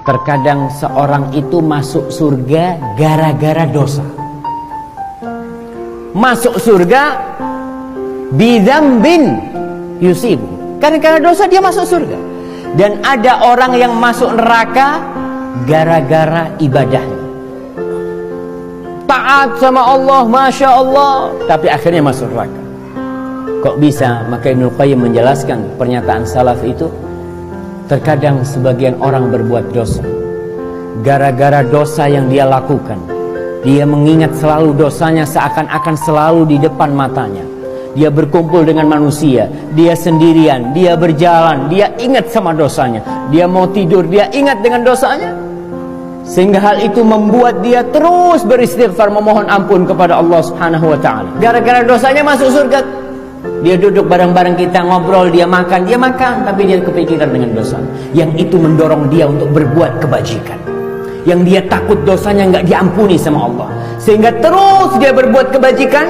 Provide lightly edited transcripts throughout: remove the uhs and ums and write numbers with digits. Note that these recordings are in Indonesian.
Terkadang seorang itu masuk surga gara-gara dosa. Masuk surga bidzambin yusibu. Karena dosa dia masuk surga. Dan ada orang yang masuk neraka gara-gara ibadahnya. Taat sama Allah, Masya Allah, tapi akhirnya masuk neraka. Kok bisa? Maka Ibnu Qayyim menjelaskan pernyataan salaf itu. Terkadang sebagian orang berbuat dosa gara-gara dosa yang dia lakukan. Dia mengingat selalu dosanya seakan-akan selalu di depan matanya. Dia berkumpul dengan manusia, dia sendirian, dia berjalan, dia ingat sama dosanya. Dia mau tidur, dia ingat dengan dosanya. Sehingga hal itu membuat dia terus beristighfar, memohon ampun kepada Allah Subhanahu wa ta'ala. Gara-gara dosanya masuk surga. Dia duduk bareng-bareng kita, ngobrol, dia makan, tapi dia kepikiran dengan dosa. Yang itu mendorong dia untuk berbuat kebajikan. Yang dia takut dosanya nggak diampuni sama Allah. Sehingga terus dia berbuat kebajikan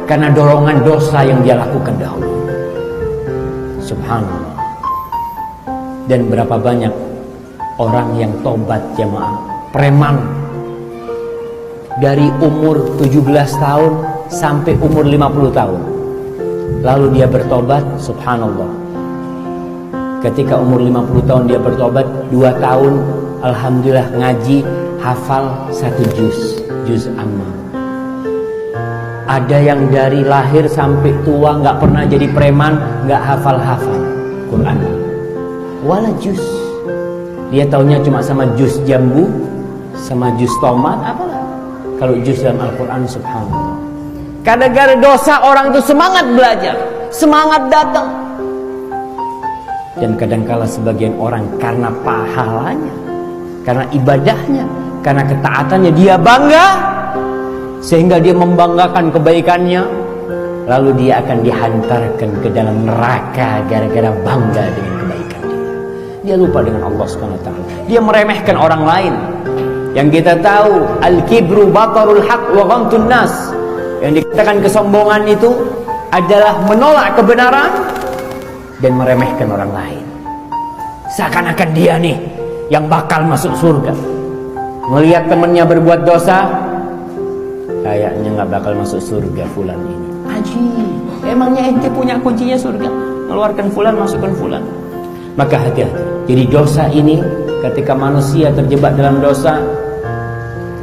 karena dorongan dosa yang dia lakukan dahulu. Subhanallah. Dan berapa banyak orang yang tobat jamaah, preman. Dari umur 17 tahun sampai umur 50 tahun. Lalu dia bertobat, subhanallah. Ketika umur 50 tahun dia bertobat, 2 tahun alhamdulillah ngaji, hafal 1 juz amma. Ada yang dari lahir sampai tua nggak pernah jadi preman, nggak hafal-hafal Quran. Wala juz. Dia taunya cuma sama juz jambu, sama juz tomat, apalah. Kalau juz dalam Al-Quran, subhanallah. Gara-gara dosa orang itu semangat belajar, semangat datang. Dan kadangkala sebagian orang karena pahalanya, karena ibadahnya, karena ketaatannya dia bangga, sehingga dia membanggakan kebaikannya, lalu dia akan dihantarkan ke dalam neraka gara-gara bangga dengan kebaikan dia. Dia lupa dengan Allah Subhanahu wa ta'ala. Dia meremehkan orang lain. Yang kita tahu, al-kibru batarul haq wa ghamtun nas. Yang dikatakan kesombongan itu adalah menolak kebenaran dan meremehkan orang lain. Seakan-akan dia nih yang bakal masuk surga. Melihat temannya berbuat dosa, kayaknya nggak bakal masuk surga fulan ini. Ajib, emangnya ente punya kuncinya surga? Mengeluarkan fulan, masukkan fulan. Maka hati-hati. Jadi dosa ini, ketika manusia terjebak dalam dosa,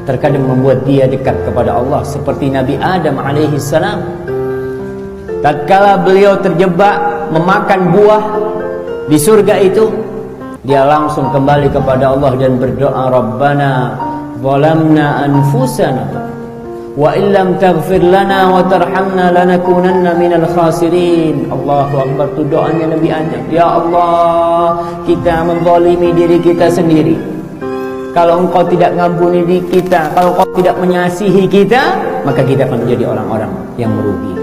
terkadang membuat dia dekat kepada Allah. Seperti Nabi Adam alaihissalam, tatkala beliau terjebak memakan buah di surga itu, dia langsung kembali kepada Allah dan berdoa, Rabbana zalamna anfusana wa illam taghfir lana wa tarhamna lanakunanna minal khasirin. Allahu Akbar. Itu doanya Nabi Adam. Ya Allah, kita menzalimi diri kita sendiri. Kalau engkau tidak ngampuni diri kita, kalau engkau tidak mengasihi kita, maka kita akan menjadi orang-orang yang merugi.